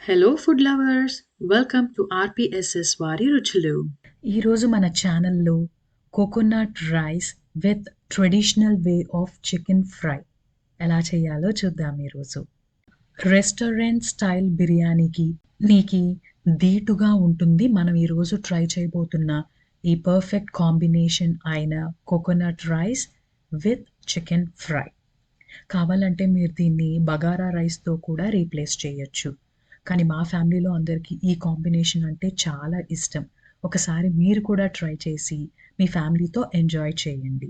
Hello food lovers, welcome to RPSS వారి రుచులు. ఈరోజు మన ఛానల్లో coconut rice with traditional way of chicken fry ఎలా చేయాలో చూద్దాం. ఈరోజు రెస్టారెంట్ స్టైల్ బిర్యానీకి నీకి ధీటుగా ఉంటుంది. మనం ఈరోజు ట్రై చేయబోతున్న ఈ పర్ఫెక్ట్ కాంబినేషన్ అయిన coconut rice with chicken fry. కావాలంటే మీరు దీన్ని బగారా రైస్తో కూడా రీప్లేస్ చేయొచ్చు. కానీ మా ఫ్యామిలీలో అందరికీ ఈ కాంబినేషన్ అంటే చాలా ఇష్టం. ఒకసారి మీరు కూడా ట్రై చేసి మీ ఫ్యామిలీతో ఎంజాయ్ చేయండి.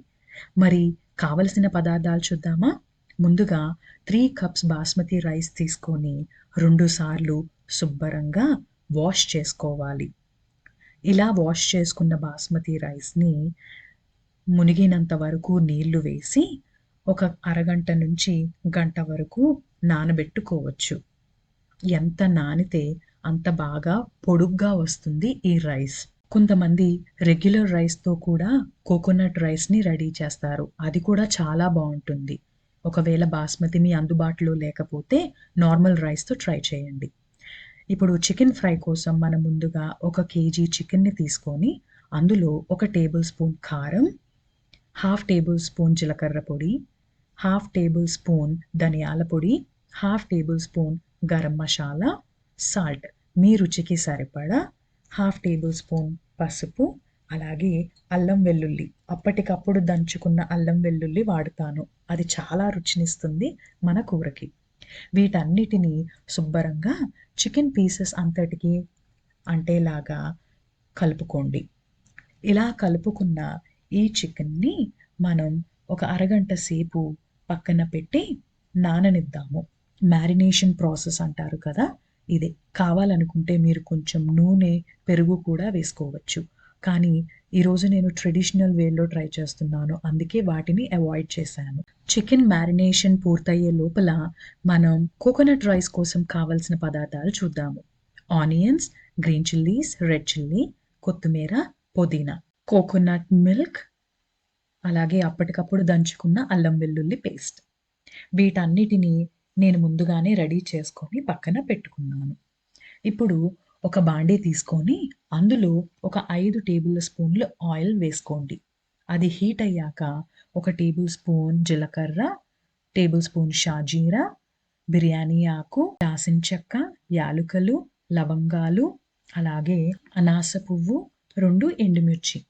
మరి కావలసిన పదార్థాలు చూద్దామా? ముందుగా 3 కప్స్ బాస్మతి రైస్ తీసుకొని 2 సార్లు శుభ్రంగా వాష్ చేసుకోవాలి. ఇలా వాష్ చేసుకున్న బాస్మతి రైస్ని మునిగినంత వరకు నీళ్లు వేసి ఒక అరగంట నుంచి గంట వరకు నానబెట్టుకోవచ్చు. ఎంత నానితే అంత బాగా పొడుగ్గా వస్తుంది ఈ రైస్. కొంతమంది రెగ్యులర్ రైస్తో కూడా కోకోనట్ రైస్ని రెడీ చేస్తారు. అది కూడా చాలా బాగుంటుంది. ఒకవేళ బాస్మతి మీ అందుబాటులో లేకపోతే నార్మల్ రైస్తో ట్రై చేయండి. ఇప్పుడు చికెన్ ఫ్రై కోసం మనం ముందుగా 1 కేజీ చికెన్ని తీసుకొని అందులో 1 టేబుల్ స్పూన్ కారం, 1/2 టేబుల్ స్పూన్ జీలకర్ర పొడి, 1/2 టేబుల్ స్పూన్ ధనియాల పొడి, 1/2 table spoon garam masala, salt మీ రుచికి సరిపడా, 1/2 టేబుల్ స్పూన్ పసుపు, అలాగే అల్లం వెల్లుల్లి అప్పటికప్పుడు దంచుకున్న అల్లం వెల్లుల్లి వాడుతాను. అది చాలా రుచినిస్తుంది మన కూరకి. వీటన్నిటినీ శుభ్రంగా చికెన్ పీసెస్ అంతటికి అంటేలాగా కలుపుకోండి. ఇలా కలుపుకున్న ఈ చికెన్ని మనం ఒక అరగంట సేపు పక్కన పెట్టి నాననిద్దాము. మ్యారినేషన్ ప్రాసెస్ అంటారు కదా, ఇదే. కావాలనుకుంటే మీరు కొంచెం నూనె, పెరుగు కూడా వేసుకోవచ్చు. కానీ ఈరోజు నేను ట్రెడిషనల్ వేలో ట్రై చేస్తున్నాను, అందుకే వాటిని అవాయిడ్ చేశాను. చికెన్ మ్యారినేషన్ పూర్తయ్యే లోపల మనం కోకోనట్ రైస్ కోసం కావలసిన పదార్థాలు చూద్దాము. Onions, green chillies, red chilli, కొత్తిమీర, పుదీనా, కోకోనట్ మిల్క్, అలాగే అప్పటికప్పుడు దంచుకున్న అల్లం వెల్లుల్లి పేస్ట్. వీటన్నిటినీ నేను ముందుగానే రెడీ చేసుకొని పక్కన పెట్టుకున్నాను. ఇప్పుడు ఒక బాండీ తీసుకొని అందులో ఒక 5 టేబుల్ స్పూన్లు ఆయిల్ వేసుకోండి. అది హీట్ అయ్యాక 1 టేబుల్ స్పూన్ జీలకర్ర, టేబుల్ స్పూన్ షాజీరా, బిర్యానీ ఆకు, దాల్చిన చెక్క, యాలుకలు, లవంగాలు, అలాగే అనాస పువ్వు, 2 ఎండుమిర్చి.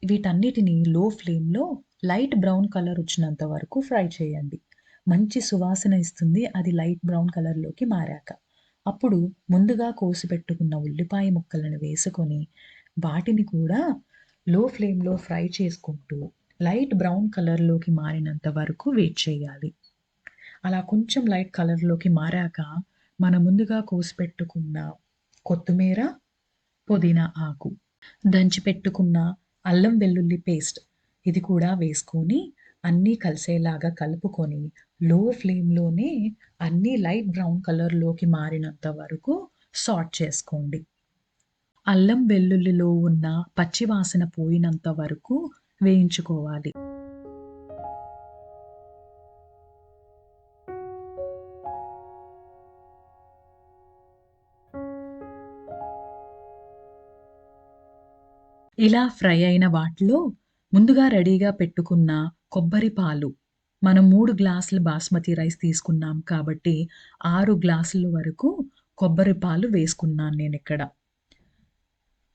వీటన్నిటిని లో ఫ్లేమ్లో లైట్ బ్రౌన్ కలర్ వచ్చినంత వరకు ఫ్రై చేయండి. మంచి సువాసన ఇస్తుంది అది లైట్ బ్రౌన్ కలర్లోకి మారాక. అప్పుడు ముందుగా కోసి పెట్టుకున్న ఉల్లిపాయ ముక్కలను వేసుకొని వాటిని కూడా లో ఫ్లేమ్లో ఫ్రై చేసుకుంటూ లైట్ బ్రౌన్ కలర్లోకి మారినంత వరకు వెయిట్ చేయాలి. అలా కొంచెం లైట్ కలర్లోకి మారాక మనం ముందుగా కోసి పెట్టుకున్న కొత్తిమీర, పుదీనా ఆకు, దంచి పెట్టుకున్న అల్లం వెల్లుల్లి పేస్ట్ ఇది కూడా వేసుకొని అన్నీ కలిసేలాగా కలుపుకొని లో ఫ్లేమ్లోనే అన్నీ లైట్ బ్రౌన్ కలర్లోకి మారినంత వరకు సాట్ చేసుకోండి. అల్లం వెల్లుల్లిలో ఉన్న పచ్చివాసన పోయినంత వరకు వేయించుకోవాలి. ఇలా ఫ్రై అయిన వాటిలో ముందుగా రెడీగా పెట్టుకున్న కొబ్బరి పాలు, మనం 3 గ్లాసులు బాస్మతి రైస్ తీసుకున్నాం కాబట్టి 6 గ్లాసుల వరకు కొబ్బరి పాలు వేసుకున్నాను నేనిక్కడ.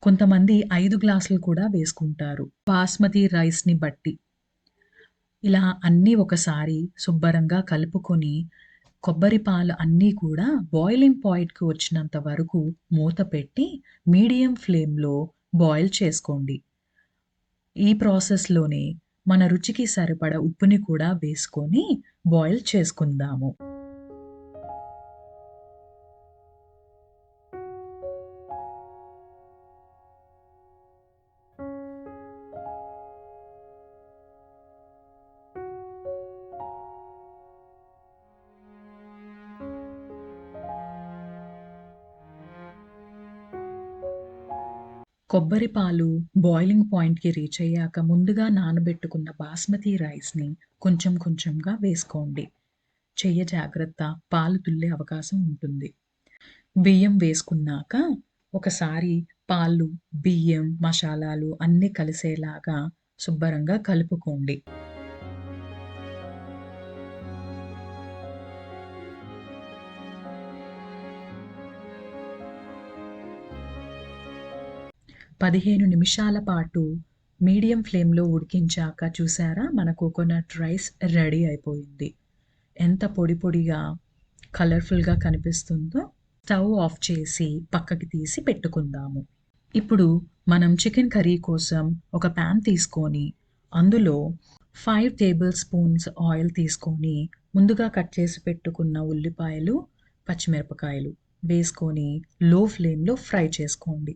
కొంతమంది 5 గ్లాసులు కూడా వేసుకుంటారు బాస్మతి రైస్ని బట్టి. ఇలా అన్నీ ఒకసారి శుభ్రంగా కలుపుకొని కొబ్బరి పాలు అన్నీ కూడా బాయిలింగ్ పాయింట్కి వచ్చినంత వరకు మూత పెట్టి మీడియం ఫ్లేమ్లో బాయిల్ చేసుకోండి. ఈ ప్రాసెస్లోనే మన రుచికి సరిపడ ఉప్పుని కూడా వేసుకొని బాయిల్ చేసుకుందాము. కొబ్బరి పాలు బాయిలింగ్ పాయింట్కి రీచ్ అయ్యాక ముందుగా నానబెట్టుకున్న బాస్మతి రైస్ని కొంచెం కొంచెంగా వేసుకోండి. చెయ్య జాగ్రత్త, పాలు తుల్లే అవకాశం ఉంటుంది. బియ్యం వేసుకున్నాక ఒకసారి పాలు, బియ్యం, మసాలాలు అన్నీ కలిసేలాగా శుభ్రంగా కలుపుకోండి. పదిహేను నిమిషాల పాటు మీడియం ఫ్లేమ్‌లో ఉడికించాక చూసారా మన కోకోనట్ రైస్ రెడీ అయిపోయింది. ఎంత పొడి పొడిగా, కలర్‌ఫుల్‌గా కనిపిస్తుందో. స్టవ్ ఆఫ్ చేసి పక్కకి తీసి పెట్టుకుందాము. ఇప్పుడు మనం చికెన్ కర్రీ కోసం ఒక పాన్ తీసుకొని, అందులో 5 టేబుల్ స్పూన్స్ ఆయిల్ తీసుకొని, ముందుగా కట్ చేసి పెట్టుకున్న ఉల్లిపాయలు, పచ్చిమిరపకాయలు వేసుకొని లో ఫ్లేమ్‌లో ఫ్రై చేసుకోండి.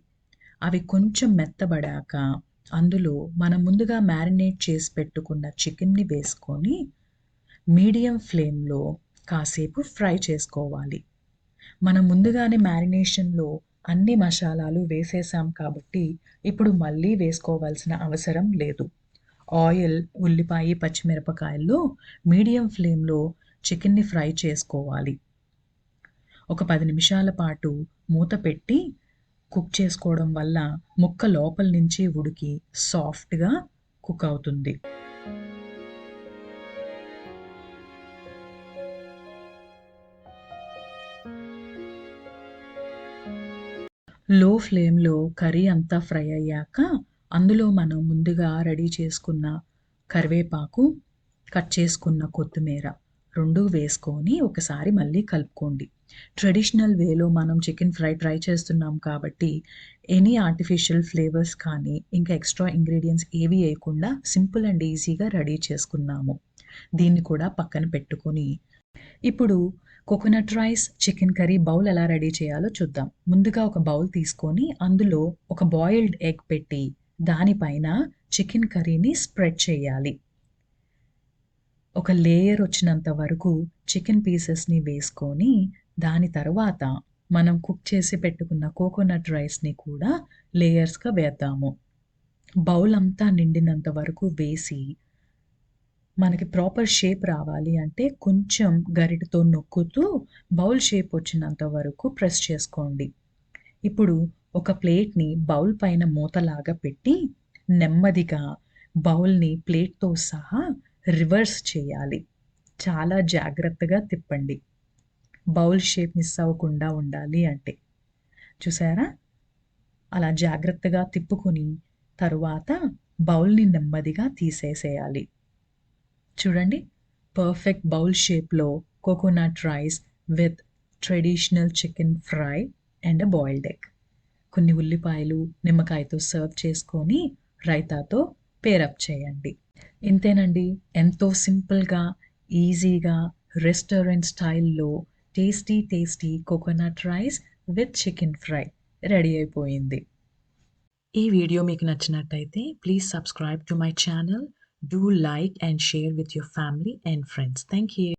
అవి కొంచెం మెత్తబడాక అందులో మనం ముందుగా మ్యారినేట్ చేసి పెట్టుకున్న చికెన్‌ని వేసుకొని మీడియం ఫ్లేమ్‌లో కాసేపు ఫ్రై చేసుకోవాలి. మనం ముందుగానే మ్యారినేషన్‌లో అన్ని మసాలాలు వేసేసాం కాబట్టి ఇప్పుడు మళ్ళీ వేసుకోవాల్సిన అవసరం లేదు. ఆయిల్, ఉల్లిపాయ, పచ్చిమిరపకాయల్లో మీడియం ఫ్లేమ్‌లో చికెన్‌ని ఫ్రై చేసుకోవాలి. ఒక 10 నిమిషాల పాటు మూత పెట్టి కుక్ చేసుకోవడం వల్ల ముక్క లోపల నుంచి ఉడికి సాఫ్ట్‌గా కుక్ అవుతుంది. లో ఫ్లేమ్‌లో కర్రీ అంతా ఫ్రై అయ్యాక, అందులో మనం ముందుగా రెడీ చేసుకున్న కరివేపాకు, కట్ చేసుకున్న కొత్తిమీర 2 వేసుకొని ఒకసారి మళ్ళీ కలుపుకోండి. ట్రెడిషనల్ వేలో మనం చికెన్ ఫ్రై ట్రై చేస్తున్నాం కాబట్టి, ఎనీ ఆర్టిఫిషియల్ ఫ్లేవర్స్ కానీ, ఇంకా ఎక్స్‌ట్రా ఇంగ్రీడియెంట్స్ ఏవి ఏయకుండా సింపుల్ అండ్ ఈజీగా రెడీ చేసుకున్నాము. దీన్ని కూడా పక్కన పెట్టుకొని ఇప్పుడు coconut rice, chicken curry bowl ఎలా రెడీ చేయాలో చూద్దాం. ముందుగా ఒక బౌల్ తీసుకొని అందులో ఒక బాయిల్డ్ ఎగ్ పెట్టి దానిపైన చికెన్ కర్రీని స్ప్రెడ్ చేయాలి. ఒక లేయర్ వచ్చినంత వరకు చికెన్ పీసెస్‌ని వేసుకొని దాని తరువాత మనం కుక్ చేసి పెట్టుకున్న కోకోనట్ రైస్‌ని కూడా లేయర్స్‌గా వేద్దాము. బౌల్ అంతా నిండినంత వరకు వేసి మనకి ప్రాపర్ షేప్ రావాలి అంటే కొంచెం గరిటెతో నొక్కుతూ బౌల్ షేప్ వచ్చినంత వరకు ప్రెస్ చేసుకోండి. ఇప్పుడు ఒక ప్లేట్‌ని బౌల్ పైన మూతలాగా పెట్టి నెమ్మదిగా బౌల్‌ని ప్లేట్‌తో సహా రివర్స్ చేయాలి. చాలా జాగ్రత్తగా తిప్పండి. బౌల్ షేప్ మిస్ అవ్వకుండా ఉండాలి అంటే. చూసారా? అలా జాగ్రత్తగా తిప్పుకొని తరువాత బౌల్‌ని నెమ్మదిగా తీసేసేయాలి. చూడండి, పర్ఫెక్ట్ బౌల్ షేప్‌లో coconut rice with traditional chicken fry and boiled egg. కొన్ని ఉల్లిపాయలు, నిమ్మకాయతో సర్వ్ చేసుకొని రైతాతో పేరప్ చేయండి. ఇంతేనండి. ఎంతో సింపుల్‌గా, ఈజీగా రెస్టారెంట్ స్టైల్‌లో tasty coconut rice with chicken fry ready అయిపోయింది. ఈ వీడియో మీకు నచ్చినట్టయితే please subscribe to my channel. Do like and share with your family and friends. Thank you.